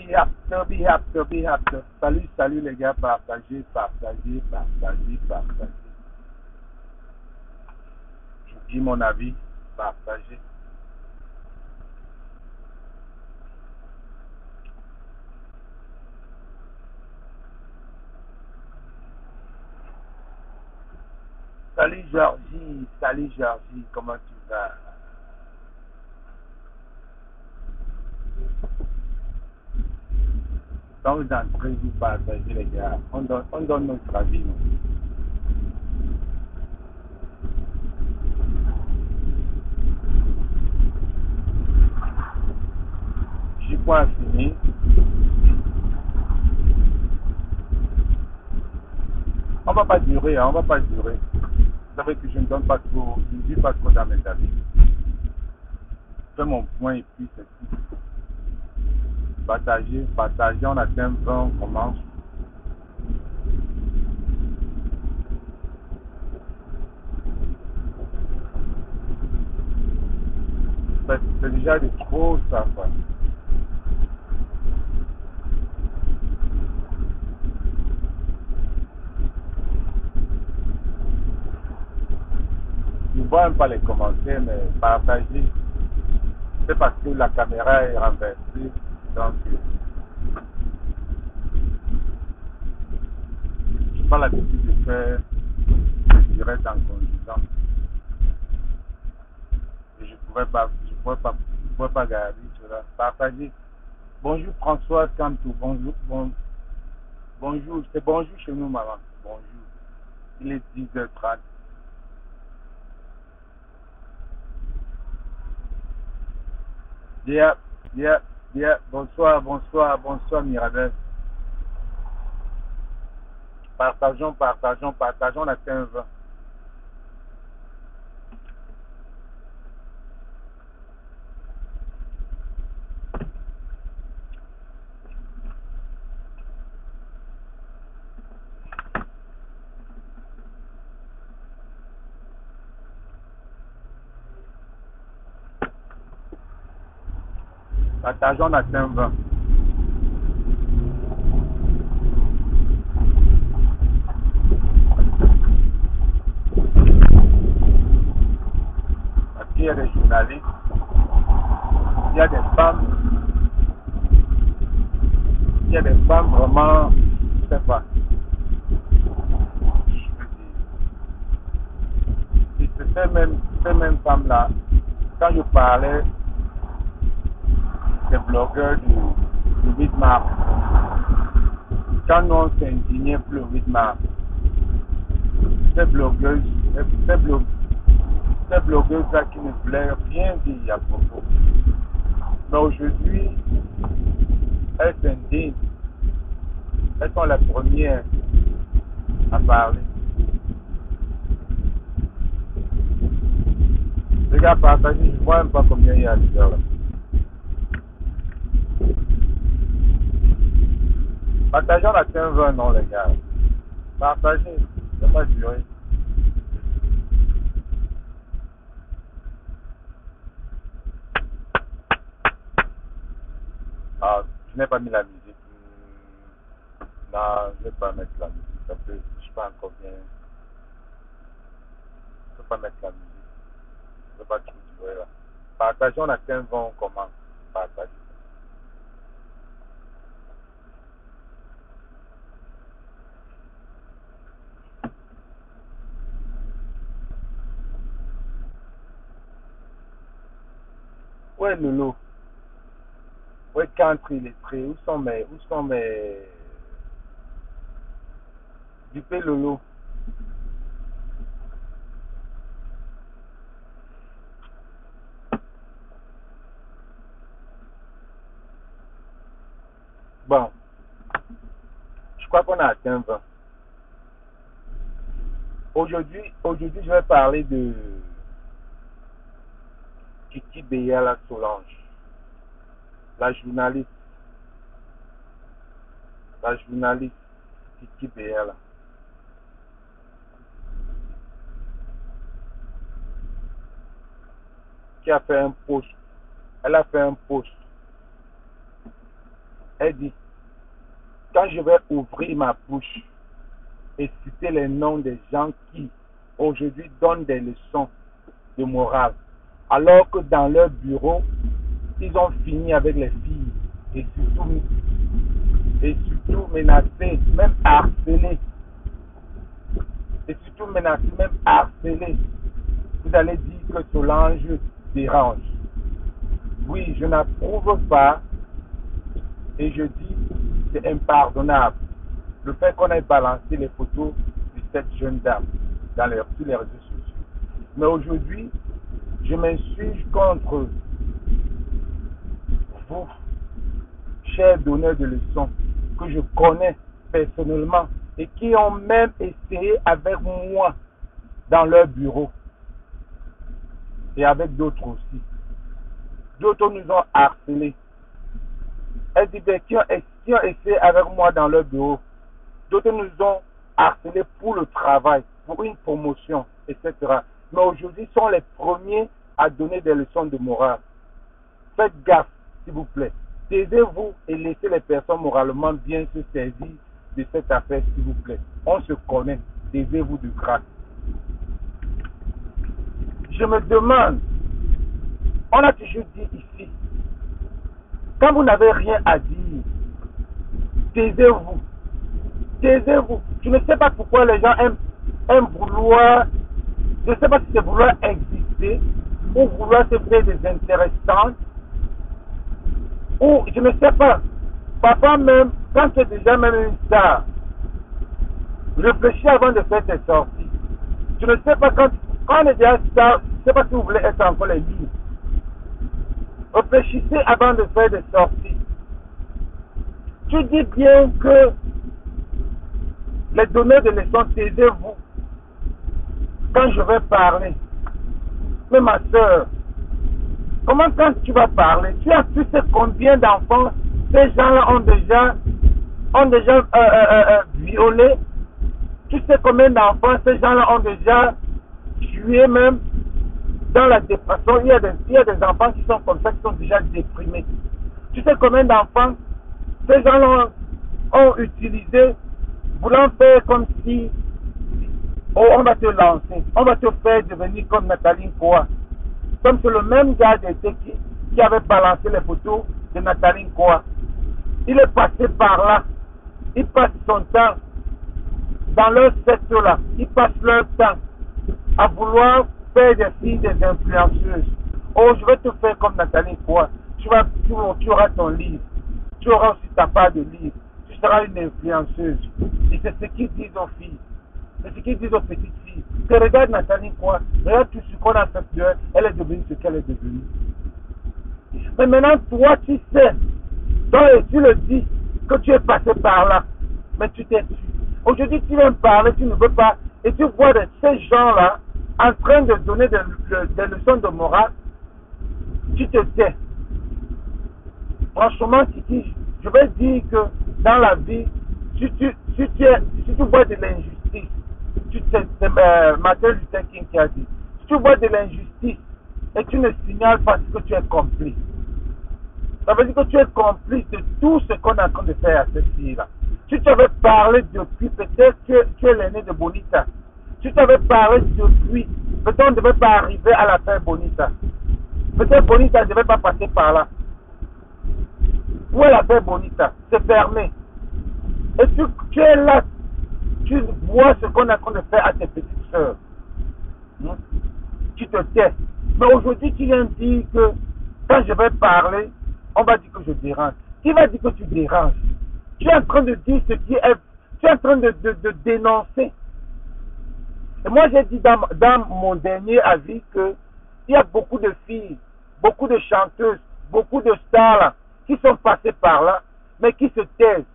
be happy. Salut les gars, partagez. Je dis mon avis, partagez. Salut Georgie, comment tu vas? Quand vous entrez, vous partagez les gars. On donne notre avis. Non? Je suis point fini. On va pas durer. Vous savez que je ne donne pas trop, je ne dis pas trop dans mes avis. Je fais mon point et puis c'est tout. Partagez, on atteint 20, on commence. C'est déjà de trop ça, quoi. Je ne vois même pas les commentaires, mais partagez. C'est parce que la caméra est renversée, donc je n'ai pas l'habitude de faire le direct en conduisant. Et je ne pouvais pas garder cela. Partagez. Bonjour François Cantou, bonjour, c'est bonjour chez nous maman, bonjour. Il est 10h30. Yeah, bonsoir Mirabel. Partageons, on atteint 20. Partageons, on atteint 20. Parce qu'il y a des journalistes, il y a des femmes vraiment, je sais pas. Et ces mêmes femmes-là, quand je parlais des blogueurs du 8 mars, quand on s'indignait pour le 8 mars, ces blogueuses là qui ne voulaient rien dire à propos. Mais aujourd'hui, elles s'indignent. Elles sont les premières à parler. Les gars, partagez, je ne vois même pas combien il y a de heures là. Partageons la 15 non les gars. Partagez, ça va pas durer. Ah, je n'ai pas mis la musique. Non, je ne vais pas mettre la musique. Ça peut, je sais pas encore bien. Je ne peux pas mettre la musique. Je ne vais pas trop durer là. Partageons la 15 on commence. Partagez. Où est Lolo? Où est Country Lettré? Où sont mes Dupé Lolo? Bon, je crois qu'on a atteint 20. Aujourd'hui, je vais parler de Kiki Beyala Solange, la journaliste Kiki Beyala. Qui a fait un post. Elle a fait un post Elle dit, quand je vais ouvrir ma bouche et citer les noms des gens qui aujourd'hui donnent des leçons de morale, alors que dans leur bureau, ils ont fini avec les filles et surtout menacés, même harcelés. Et surtout menacés, même harcelés. Vous allez dire que Solange dérange. Oui, je n'approuve pas et je dis c'est impardonnable. Le fait qu'on ait balancé les photos de cette jeune dame sur les réseaux sociaux. Mais aujourd'hui, je m'insurge contre vous, chers donneurs de leçons, que je connais personnellement et qui ont même essayé avec moi dans leur bureau et avec d'autres aussi. D'autres nous ont harcelés. Elle dit qui ont essayé avec moi dans leur bureau. D'autres nous ont harcelés pour le travail, pour une promotion, etc. Mais aujourd'hui, sont les premiers à donner des leçons de morale. Faites gaffe, s'il vous plaît. Taisez-vous et laissez les personnes moralement bien se saisir de cette affaire, s'il vous plaît. On se connaît. Taisez-vous de grâce. Je me demande, on a toujours dit ici, quand vous n'avez rien à dire, taisez-vous. Taisez-vous. Je ne sais pas pourquoi les gens aiment vouloir, je ne sais pas si c'est vouloir exister ou vouloir se faire des intéressantes, ou je ne sais pas. Parfois même, quand tu es déjà même une star, réfléchis avant de faire tes sorties. Je ne sais pas quand on est déjà star, je ne sais pas si vous voulez être encore les livres. Réfléchissez avant de faire des sorties. Tu dis bien que les donneurs de leçons, taisez-vous quand je vais parler. Mais ma soeur, comment quand tu vas parler, tu sais combien d'enfants ces gens-là ont déjà violé? Tu sais combien d'enfants ces gens-là ont déjà tué même dans la dépression? Il y a des enfants qui sont comme ça, qui sont déjà déprimés. Tu sais combien d'enfants ces gens-là ont utilisé, voulant faire comme si on va te lancer, on va te faire devenir comme Nathalie Koa. Comme c'est le même gars qui avait balancé les photos de Nathalie Koa. Il est passé par là. Il passe son temps dans leur secteur-là. Il passe leur temps à vouloir faire des filles des influenceuses. Oh, je vais te faire comme Nathalie Koa. Tu auras ton livre. Tu auras aussi ta part de livre. Tu seras une influenceuse. Et c'est ce qu'ils disent aux filles. C'est ce qu'ils disent aux petites filles. Que regarde Nathalie Koa. Regarde tout ce qu'on a fait de elle. Elle est devenue ce qu'elle est devenue. Mais maintenant, toi, tu sais. Donc, tu le dis que tu es passé par là. Mais tu t'es tu. Aujourd'hui, tu viens me parler, tu ne veux pas. Et tu vois ces gens-là en train de donner des leçons de morale. Tu te tais. Franchement, Titi, je vais dire que dans la vie, si tu vois de l'injustice, c'est Martin Luther King qui a dit, si tu vois de l'injustice et tu ne signales pas ce que tu es complice, ça veut dire que tu es complice de tout ce qu'on est en train de faire à cette fille-là. Si tu avais parlé depuis, peut-être que tu es l'aîné de Bonita. Si tu avais parlé depuis, peut-être on ne devait pas arriver à la fin Bonita. Peut-être Bonita ne devait pas passer par là. Où est la paix Bonita? C'est fermé. Et tu es là, tu vois ce qu'on est en train de faire à tes petites soeurs. Tu te tais. Mais aujourd'hui, tu viens dire que quand je vais parler, on va dire que je dérange. Qui va dire que tu déranges? Tu es en train de dire ce qui est. Tu es en train de dénoncer. Et moi, j'ai dit dans mon dernier avis qu'il y a beaucoup de filles, beaucoup de chanteuses, beaucoup de stars là, qui sont passées par là, mais qui se taisent.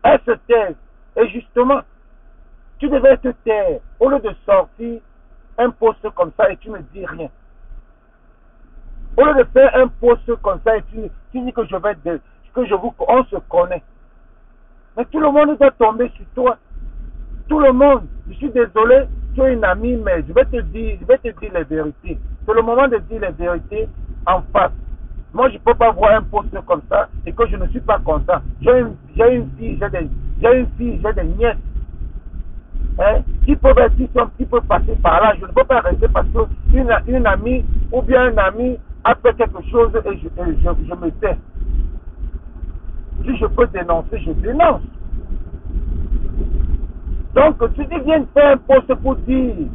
Elles se taisent. Et justement, tu devais te taire. Au lieu de sortir un poste comme ça et tu ne dis rien. Au lieu de faire un poste comme ça et tu dis que on se connaît. Mais tout le monde doit tomber sur toi. Tout le monde. Je suis désolé, tu es une amie, mais je vais te dire les vérités. C'est le moment de dire les vérités en face. Moi, je ne peux pas voir un poste comme ça et que je ne suis pas content. J'ai une fille, j'ai des nièces. Hein, qui peuvent passer par là. Je ne peux pas rester parce qu'une amie ou bien un ami a fait quelque chose et je me tais. Si je peux dénoncer, je dénonce. Donc, tu dis, viens faire un poste pour dire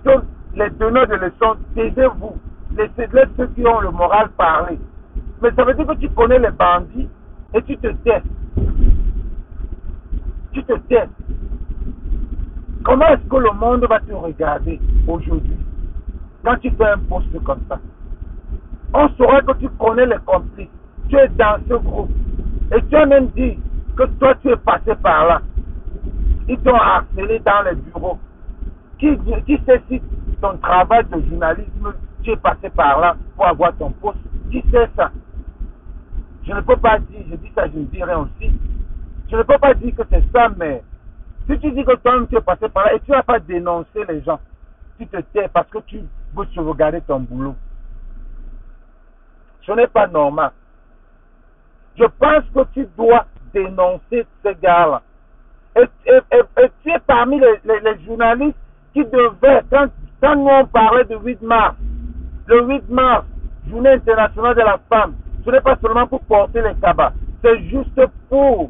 que les donneurs de leçons, taisez-vous. Laissez ceux qui ont le moral parler. Mais ça veut dire que tu connais les bandits et tu te tais. Tu te tais. Comment est-ce que le monde va te regarder aujourd'hui quand tu fais un poste comme ça? On saura que tu connais les complices. Tu es dans ce groupe. Et tu as même dit que toi tu es passé par là. Ils t'ont harcelé dans les bureaux. Qui sait si ton travail de journalisme, tu es passé par là pour avoir ton poste? Qui sait ça? Je ne peux pas dire, je dis ça, je ne dis rien aussi. Je ne peux pas dire que c'est ça, mais si tu dis que toi-même tu es passé par là et tu n'as pas dénoncé les gens, tu te tais parce que tu veux sauvegarder ton boulot. Ce n'est pas normal. Je pense que tu dois dénoncer ces gars-là. Et tu es parmi les journalistes qui devaient, quand nous on parlait de 8 mars, le 8 mars, journée internationale de la femme, ce n'est pas seulement pour porter les cabas, c'est juste pour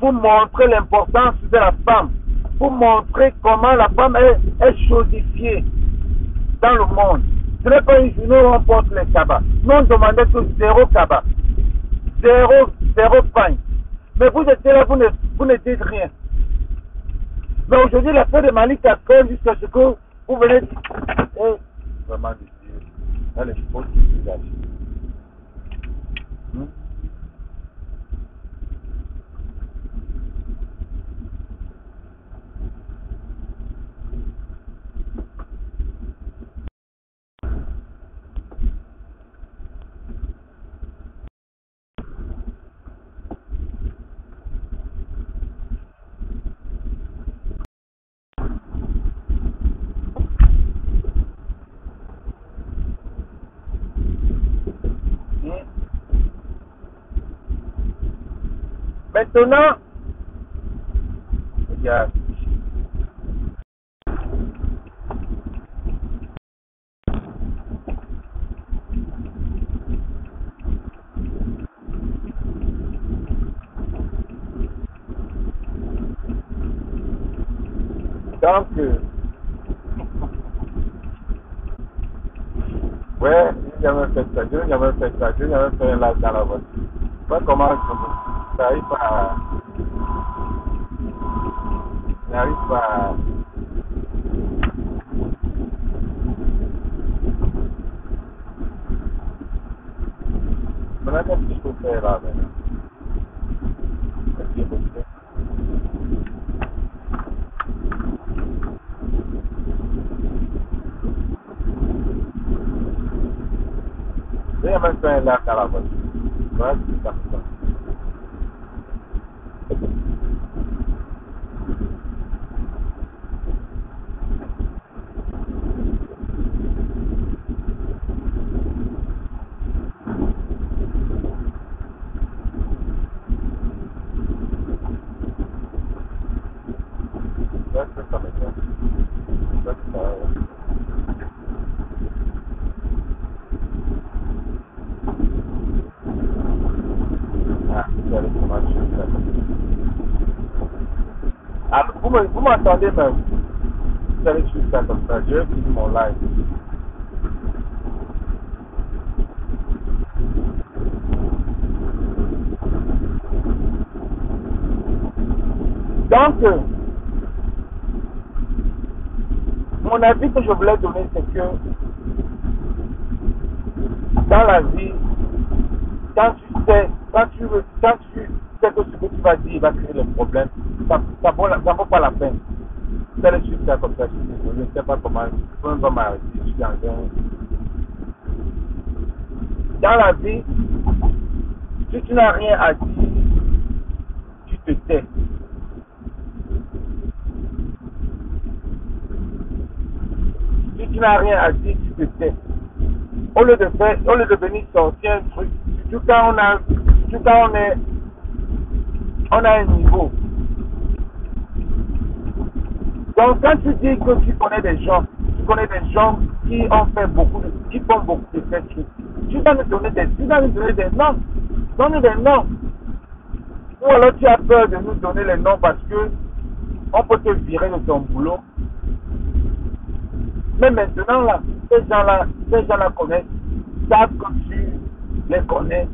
montrer l'importance de la femme, pour montrer comment la femme est chosifiée dans le monde. Ce n'est pas une journée où on porte les cabas. Nous on demandait que 0 cabas, 0 pain. Mais vous êtes là, vous ne dites rien. Mais aujourd'hui, la fête de Malik Kaskol, jusqu'à ce que vous venez dire. Vraiment, elle est fausse utilisation. Maintenant, regarde. Donc, ouais, j'avais fait ça, j'avais fait un live dans la voiture. Moi, comment je n'arrive pas à... Maintenant, qu'est-ce que je peux faire là maintenant? Qu'est-ce que je peux faire? J'ai même fait un live dans la voiture. Voilà, c'est ça. Alors, vous m'entendez même? Vous allez suivre ça comme ça. Je vais finir mon live. Donc, mon avis que je voulais donner, c'est que dans la vie, quand tu sais que ce que tu vas dire va créer le problème, ça vaut pas la peine. Vous allez suivre ça comme ça, je ne sais pas comment, je ne peux même pas m'arrêter, je suis dans la vie, si tu n'as rien à dire, tu te tais. Si tu n'as rien à dire, tu te tais. au lieu de venir sortir un truc, surtout quand on a un niveau. Donc quand tu dis que tu connais des gens qui ont fait qui font beaucoup de ces trucs, tu dois nous donner des noms. Donne des noms. Ou alors tu as peur de nous donner les noms parce que on peut te virer de ton boulot. Mais maintenant là, ces gens-là connaissent, savent que tu les connais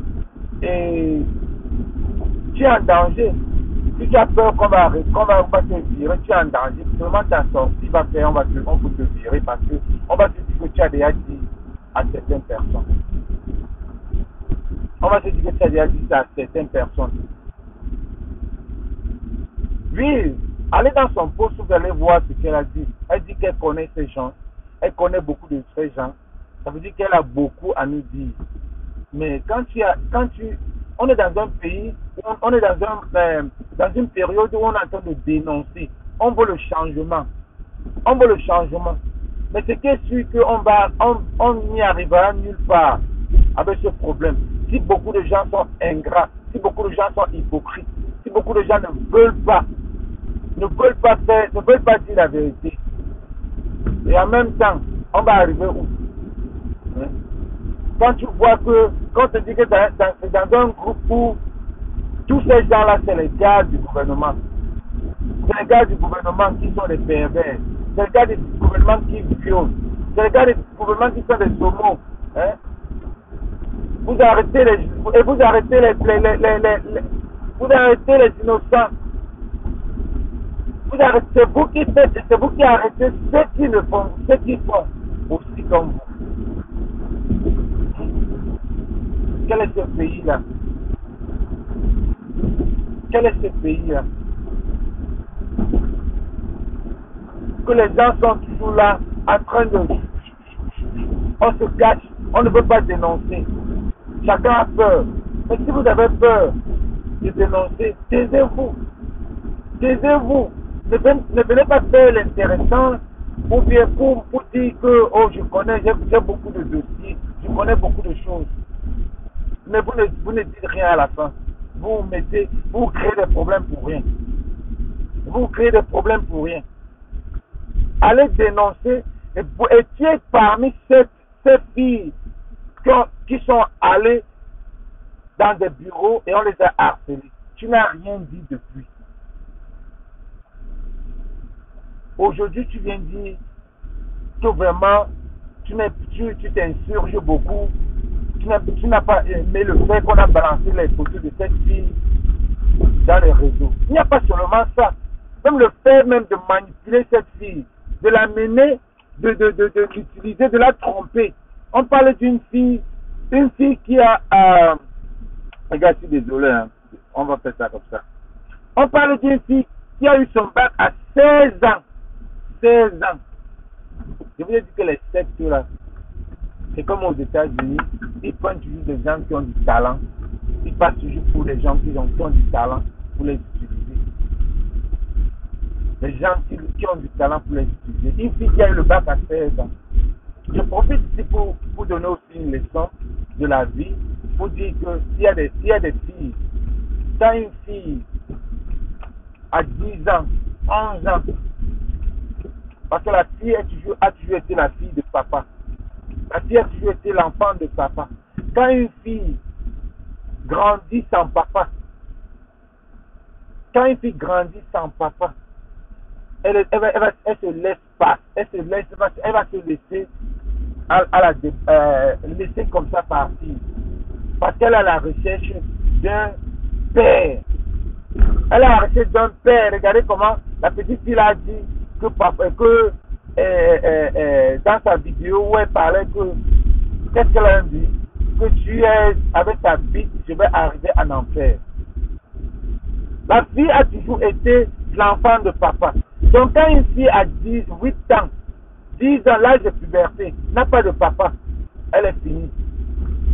et tu es en danger. Si tu as peur qu'on va te virer, tu es en danger. Seulement ta sortie va faire, on peut te virer parce que on va te dire que tu as déjà dit à certaines personnes. On va te dire que tu as déjà dit à certaines personnes. Oui, allez dans son poste, vous allez voir ce qu'elle a dit. Elle dit qu'elle connaît ces gens. Elle connaît beaucoup de ces gens. Ça veut dire qu'elle a beaucoup à nous dire. Mais on est dans un pays, on est dans une période où on est en train de dénoncer. On veut le changement. Mais c'est qui est sûr qu'on n'y arrivera nulle part avec ce problème. Si beaucoup de gens sont ingrats, si beaucoup de gens sont hypocrites, si beaucoup de gens ne veulent pas dire la vérité. Et en même temps, on va arriver où? Quand tu vois quand on te dit que c'est dans un groupe où tous ces gens-là, c'est les gars du gouvernement. C'est les gars du gouvernement qui sont des pervers. C'est les gars du gouvernement qui violent. C'est les gars du gouvernement qui sont des homos. Vous arrêtez les innocents. C'est vous qui arrêtez ceux qui font aussi comme vous. Quel est ce pays-là? Que les gens sont toujours là en train de... On se cache, on ne veut pas dénoncer. Chacun a peur. Mais si vous avez peur de dénoncer, taisez-vous. Ne venez pas faire l'intéressant ou bien pour dire que oh, je connais, j'ai beaucoup de dossiers, je connais beaucoup de choses. Mais vous ne dites rien à la fin. Vous créez des problèmes pour rien. Allez dénoncer et tu es parmi ces filles qui sont allées dans des bureaux et on les a harcelées. Tu n'as rien dit depuis. Aujourd'hui, tu viens dire que vraiment, tu t'insurges beaucoup. Tu n'as pas aimé le fait qu'on a balancé les photos de cette fille dans les réseaux. Il n'y a pas seulement ça. Même le fait même de manipuler cette fille, de la mener, de l'utiliser, de la tromper. On parle d'une fille qui a... regarde, je suis désolé, hein. On va faire ça comme ça. On parle d'une fille qui a eu son bac à 16 ans. 16 ans. Je vous ai dit que les sectes là, c'est comme aux États-Unis, ils prennent toujours des gens qui ont du talent. Ils passent toujours pour des gens qui ont du talent pour les utiliser. Les gens qui ont du talent pour les utiliser. Une fille qui a eu le bac à 16 ans. Je profite ici pour donner aussi une leçon de la vie, pour dire que s'il y a des filles, quand une fille a 10 ans, 11 ans, parce que la fille a toujours été la fille de papa. La fille a toujours été l'enfant de papa. Quand une fille grandit sans papa, elle se laisse passer, elle va se laisser laisser comme ça partir. Parce qu'elle a la recherche d'un père. Elle a la recherche d'un père. Regardez comment la petite fille a dit que dans sa vidéo où elle parlait qu'est-ce qu'elle a dit? Que tu es avec ta bite, je vais arriver en enfer. La fille a toujours été l'enfant de papa. Donc quand une fille a 8 ans, 10 ans, l'âge de puberté, n'a pas de papa, elle est finie.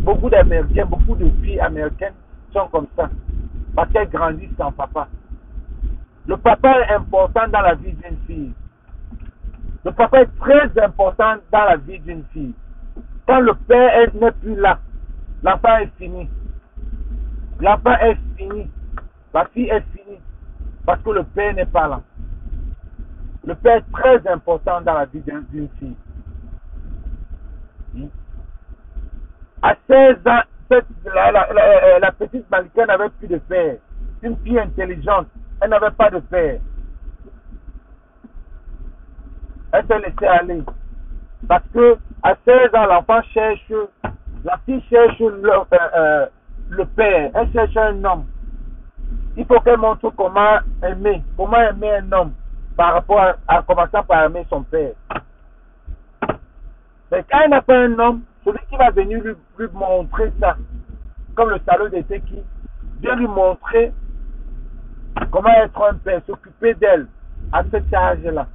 Beaucoup d'Américains, beaucoup de filles américaines sont comme ça. Parce qu'elles grandissent sans papa. Le papa est important dans la vie d'une fille. Le papa est très important dans la vie d'une fille. Quand le père n'est plus là, l'enfant est fini. L'enfant est fini. La fille est finie. Parce que le père n'est pas là. Le père est très important dans la vie d'une fille. À 16 ans, la petite Malika n'avait plus de père. Une fille intelligente, elle n'avait pas de père. Elle s'est laissée aller. Parce que à 16 ans, l'enfant cherche, la fille cherche le père. Elle cherche un homme. Il faut qu'elle montre comment aimer un homme par rapport à commençant par aimer son père. Mais quand elle n'a pas un homme, celui qui va venir lui montrer ça, comme le salaud d'été qui vient lui montrer comment être un père, s'occuper d'elle à cet âge-là,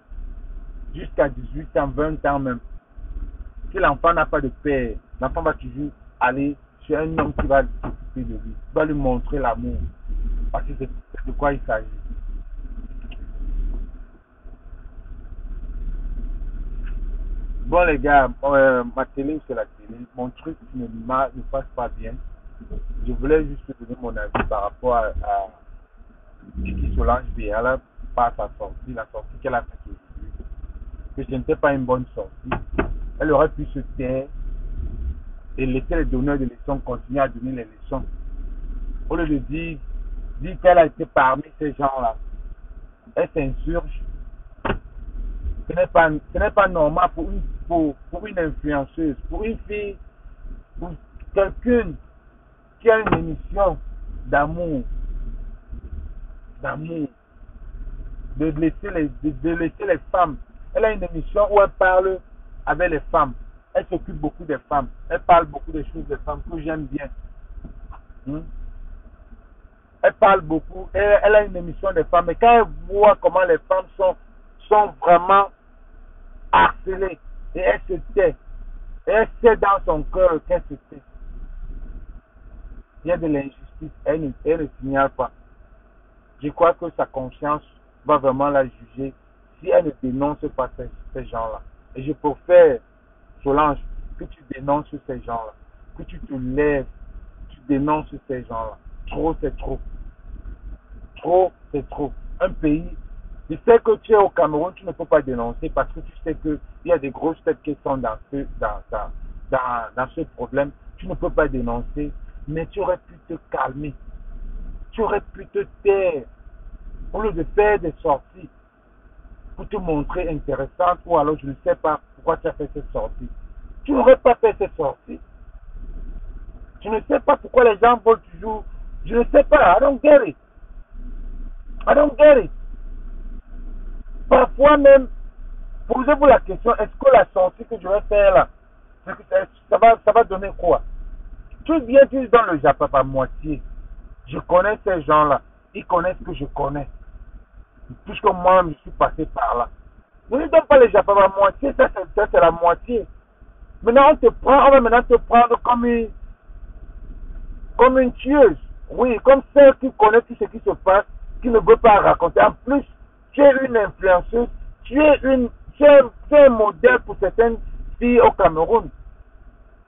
jusqu'à 18 ans, 20 ans même. Si l'enfant n'a pas de père, l'enfant va toujours aller chez un homme qui va s'occuper de lui, qui va lui montrer l'amour. Parce que c'est de quoi il s'agit. Bon les gars, ma télé c'est la télé. Mon truc ne passe pas bien. Je voulais juste donner mon avis par rapport à Kiki Solange Béala par sa sortie, la sortie qu'elle a faite aujourd'hui. Que ce n'était pas une bonne sortie. Elle aurait pu se taire et laisser les donneurs de leçons continuer à donner les leçons. Au lieu de dire qu'elle a été parmi ces gens-là, elle s'insurge. Ce n'est pas normal pour une influenceuse, pour une fille, pour quelqu'un qui a une émission d'amour, de laisser les femmes. Elle a une émission où elle parle avec les femmes. Elle s'occupe beaucoup des femmes. Elle parle beaucoup des choses des femmes que j'aime bien. Elle parle beaucoup. Elle a une émission des femmes. Mais quand elle voit comment les femmes sont vraiment harcelées, et elle se tait. Et elle sait dans son cœur qu'elle se tait. Il y a de l'injustice. Elle ne signale pas. Je crois que sa conscience va vraiment la juger si elle ne dénonce pas ces gens-là. Et je préfère, Solange, que tu dénonces ces gens-là. Que tu te lèves, tu dénonces ces gens-là. Trop, c'est trop. Trop, c'est trop. Un pays, je sais que tu es au Cameroun, tu ne peux pas dénoncer parce que tu sais qu'il y a des grosses têtes qui sont dans ce problème. Tu ne peux pas dénoncer, mais tu aurais pu te calmer. Tu aurais pu te taire au lieu de faire des sorties pour te montrer intéressante ou alors je ne sais pas pourquoi tu as fait cette sortie. Tu n'aurais pas fait cette sortie. Je ne sais pas pourquoi les gens veulent toujours. Je ne sais pas. I don't get it. I don't get it. Parfois même, posez-vous la question, est-ce que la sortie que je vais faire là, ça va donner quoi? Tu viens juste dans le Japon à moitié. Je connais ces gens-là. Ils connaissent que je connais. Puisque moi-même, je suis passé par là. Ne nous donne pas le Japon à moitié, ça c'est la moitié. Maintenant, on va maintenant te prendre comme une tueuse. Oui, comme celle qui connaît tout ce qui se passe, qui ne veut pas raconter. En plus, tu es une influenceuse, tu es un modèle pour certaines filles au Cameroun.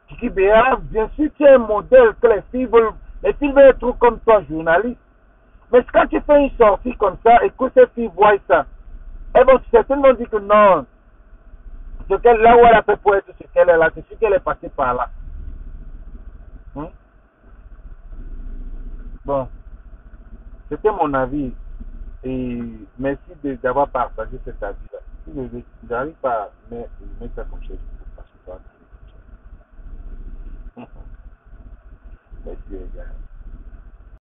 Kiki Béa, bien sûr, tu es un modèle que les filles veulent être comme toi, journaliste. Mais quand tu fais une sortie comme ça et que ces filles voient ça, elles vont certainement dire que non, là où elle a fait pour être ce qu'elle est là, c'est ce qu'elle est passée par là. Bon, c'était mon avis. Et merci d'avoir partagé cet avis-là. Si je n'arrive pas à mettre ça comme ça, parce que ça va être comme ça. Merci les gars.